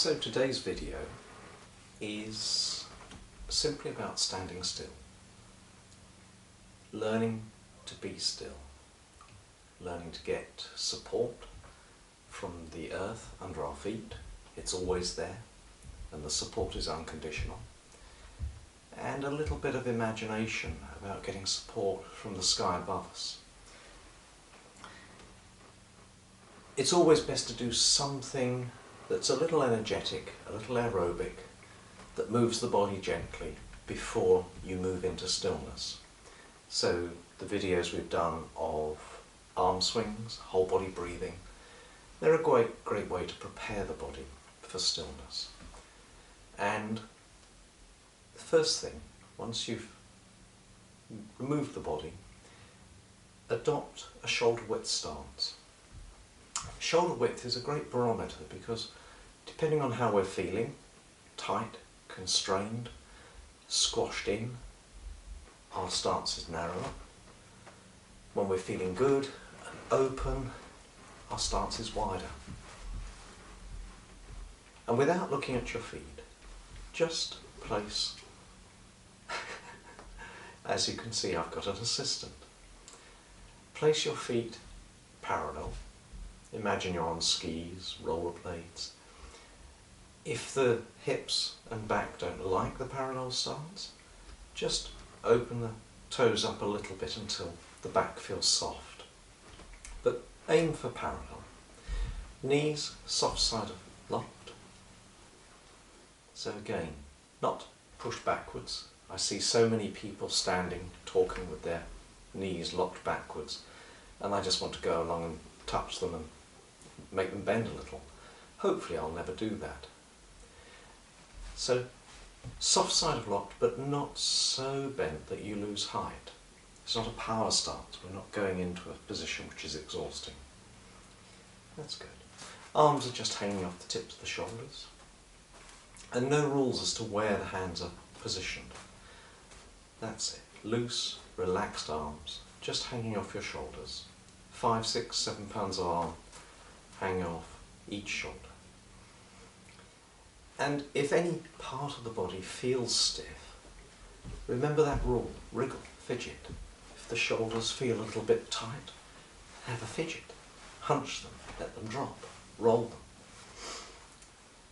So today's video is simply about standing still, learning to be still, learning to get support from the earth under our feet. It's always there and the support is unconditional, and a little bit of imagination about getting support from the sky above us. It's always best to do something that's a little energetic, a little aerobic, that moves the body gently before you move into stillness. So the videos we've done of arm swings, whole body breathing, they're a great way to prepare the body for stillness. And the first thing, once you've removed the body, adopt a shoulder width stance. Shoulder width is a great barometer because depending on how we're feeling, tight, constrained, squashed in, our stance is narrower. When we're feeling good and open, our stance is wider. And without looking at your feet, just place, as you can see I've got an assistant, place your feet parallel. Imagine you're on skis, rollerblades. If the hips and back don't like the parallel stance, just open the toes up a little bit until the back feels soft. But aim for parallel. Knees soft side of locked. So again, not push backwards. I see so many people standing, talking with their knees locked backwards, and I just want to go along and touch them and make them bend a little. Hopefully I'll never do that. So soft side of locked, but not so bent that you lose height. It's not a power stance. We're not going into a position which is exhausting. That's good. Arms are just hanging off the tips of the shoulders. And no rules as to where the hands are positioned. That's it. Loose, relaxed arms, just hanging off your shoulders. 5, 6, 7 pounds of arm hanging off each shoulder. And if any part of the body feels stiff, remember that rule, wriggle, fidget. If the shoulders feel a little bit tight, have a fidget. Hunch them, let them drop, roll them.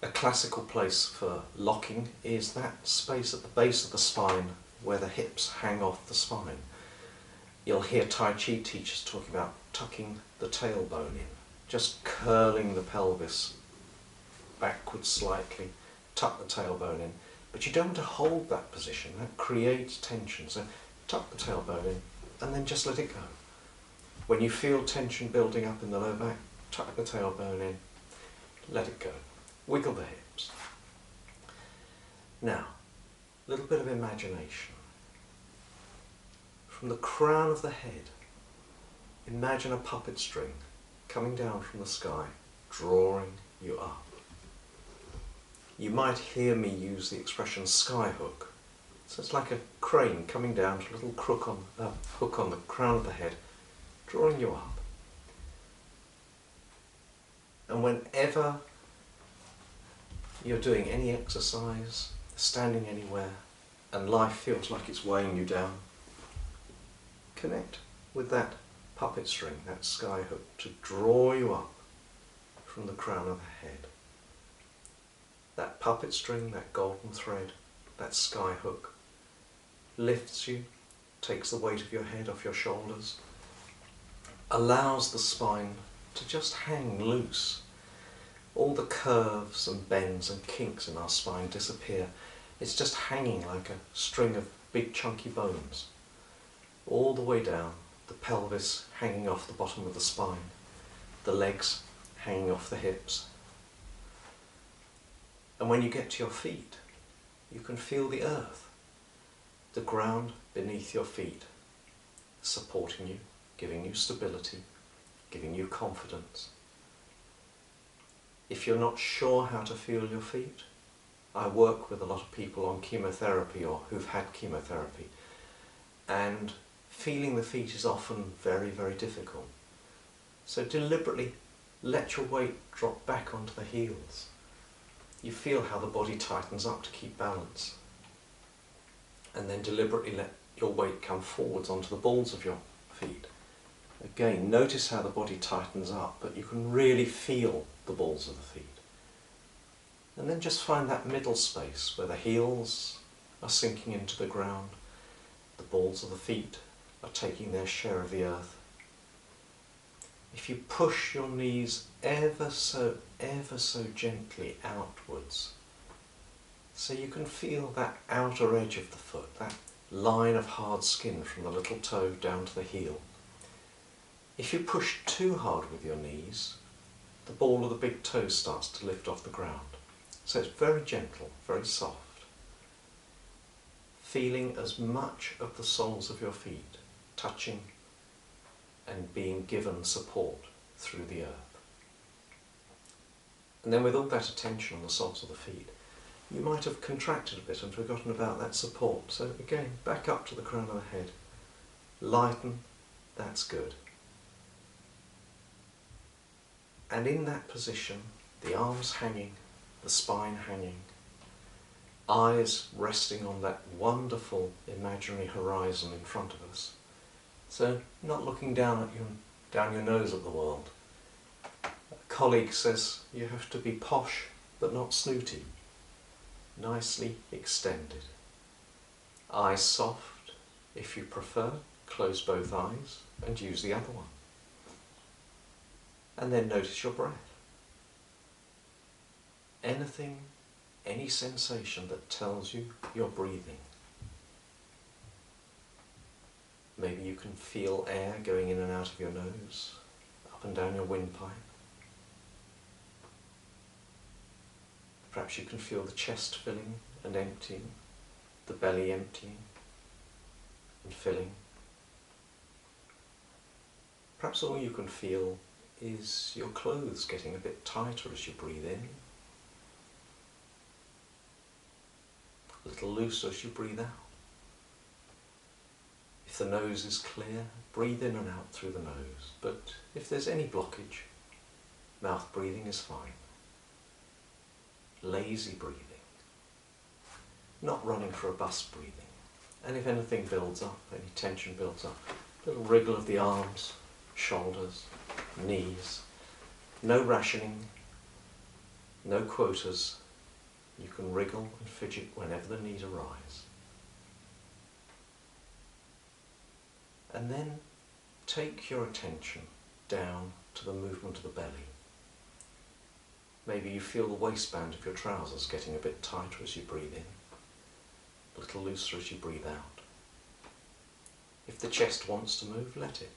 A classical place for locking is that space at the base of the spine where the hips hang off the spine. You'll hear Tai Chi teachers talking about tucking the tailbone in, just curling the pelvis backwards slightly, tuck the tailbone in, but you don't want to hold that position, that creates tension, so tuck the tailbone in and then just let it go. When you feel tension building up in the low back, tuck the tailbone in, let it go, wiggle the hips. Now, a little bit of imagination. From the crown of the head, imagine a puppet string coming down from the sky, drawing you up. You might hear me use the expression skyhook. So it's like a crane coming down to a little hook on the crown of the head, drawing you up. And whenever you're doing any exercise, standing anywhere, and life feels like it's weighing you down, connect with that puppet string, that skyhook, to draw you up from the crown of the head. That puppet string, that golden thread, that skyhook lifts you, takes the weight of your head off your shoulders, allows the spine to just hang loose. All the curves and bends and kinks in our spine disappear. It's just hanging like a string of big chunky bones, all the way down, the pelvis hanging off the bottom of the spine, the legs hanging off the hips. And when you get to your feet, you can feel the earth, the ground beneath your feet, supporting you, giving you stability, giving you confidence. If you're not sure how to feel your feet, I work with a lot of people on chemotherapy or who've had chemotherapy, and feeling the feet is often very, very difficult. So deliberately let your weight drop back onto the heels. you feel how the body tightens up to keep balance. And then deliberately let your weight come forwards onto the balls of your feet. Again, notice how the body tightens up, but you can really feel the balls of the feet. And then just find that middle space where the heels are sinking into the ground, the balls of the feet are taking their share of the earth. If you push your knees ever so gently outwards, so you can feel that outer edge of the foot, that line of hard skin from the little toe down to the heel. If you push too hard with your knees, the ball of the big toe starts to lift off the ground. So it's very gentle, very soft. Feeling as much of the soles of your feet touching and being given support through the earth. And then with all that attention on the soles of the feet, you might have contracted a bit and forgotten about that support. So again, back up to the crown of the head. Lighten, that's good. And in that position, the arms hanging, the spine hanging, eyes resting on that wonderful imaginary horizon in front of us. So not looking down your nose at the world. A colleague says you have to be posh but not snooty. Nicely extended. Eyes soft, if you prefer, close both eyes and use the other one. And then notice your breath. Anything, any sensation that tells you you're breathing. Maybe you can feel air going in and out of your nose, up and down your windpipe. Perhaps you can feel the chest filling and emptying, the belly emptying and filling. Perhaps all you can feel is your clothes getting a bit tighter as you breathe in, a little looser as you breathe out. If the nose is clear, breathe in and out through the nose, but if there's any blockage, mouth breathing is fine. Lazy breathing, not running for a bus breathing. And if anything builds up, any tension builds up, a little wriggle of the arms, shoulders, knees. No rationing, no quotas. You can wriggle and fidget whenever the need arise. And then take your attention down to the movement of the belly. Maybe you feel the waistband of your trousers getting a bit tighter as you breathe in, a little looser as you breathe out. If the chest wants to move, let it.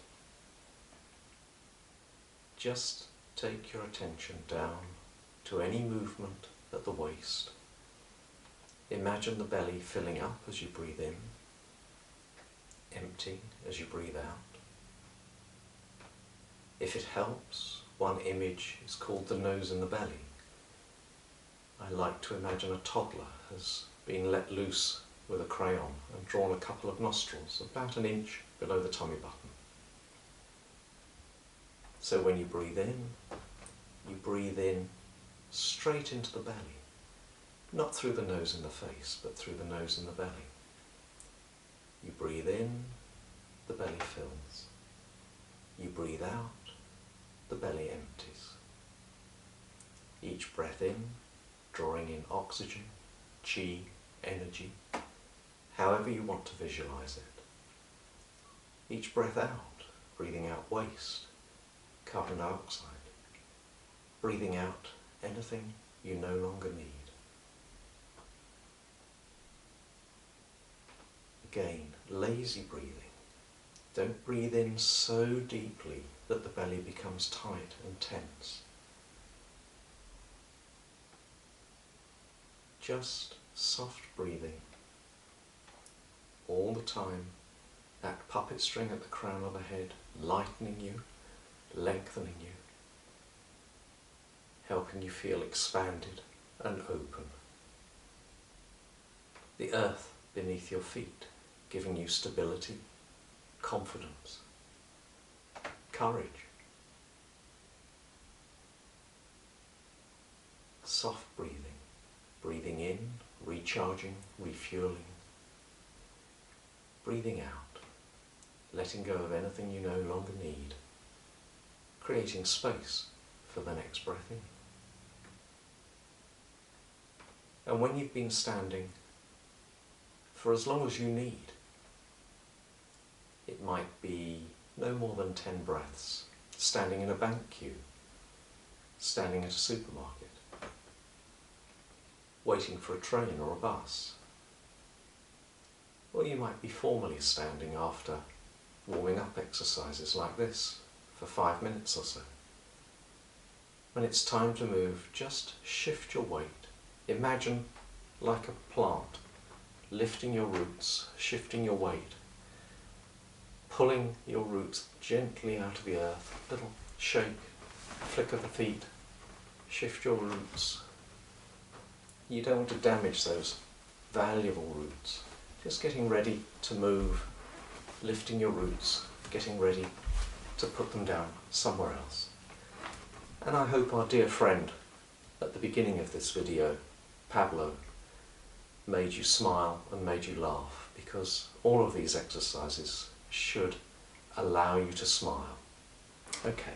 Just take your attention down to any movement at the waist. Imagine the belly filling up as you breathe in, emptying as you breathe out. If it helps, one image is called the nose in the belly. I like to imagine a toddler has been let loose with a crayon and drawn a couple of nostrils about an inch below the tummy button. So when you breathe in straight into the belly, not through the nose in the face, but through the nose in the belly. You breathe in, the belly fills. You breathe out, the belly empties. Each breath in, drawing in oxygen, chi, energy, however you want to visualize it. Each breath out, breathing out waste, carbon dioxide, breathing out anything you no longer need. Again, lazy breathing. Don't breathe in so deeply that the belly becomes tight and tense. Just soft breathing all the time, that puppet string at the crown of the head, lightening you, lengthening you, helping you feel expanded and open. The earth beneath your feet, giving you stability, confidence, courage. Soft breathing, Breathing in, recharging, refueling. Breathing out, letting go of anything you no longer need. Creating space for the next breath in. And when you've been standing for as long as you need, it might be no more than 10 breaths, standing in a bank queue, standing at a supermarket, waiting for a train or a bus. Or you might be formally standing after warming up exercises like this for 5 minutes or so. When it's time to move, just shift your weight. Imagine like a plant, lifting your roots, shifting your weight, pulling your roots gently out of the earth, little shake, flick of the feet, shift your roots. You don't want to damage those valuable roots. Just getting ready to move, lifting your roots, getting ready to put them down somewhere else. And I hope our dear friend at the beginning of this video, Pablo, made you smile and made you laugh, because all of these exercises should allow you to smile. Okay.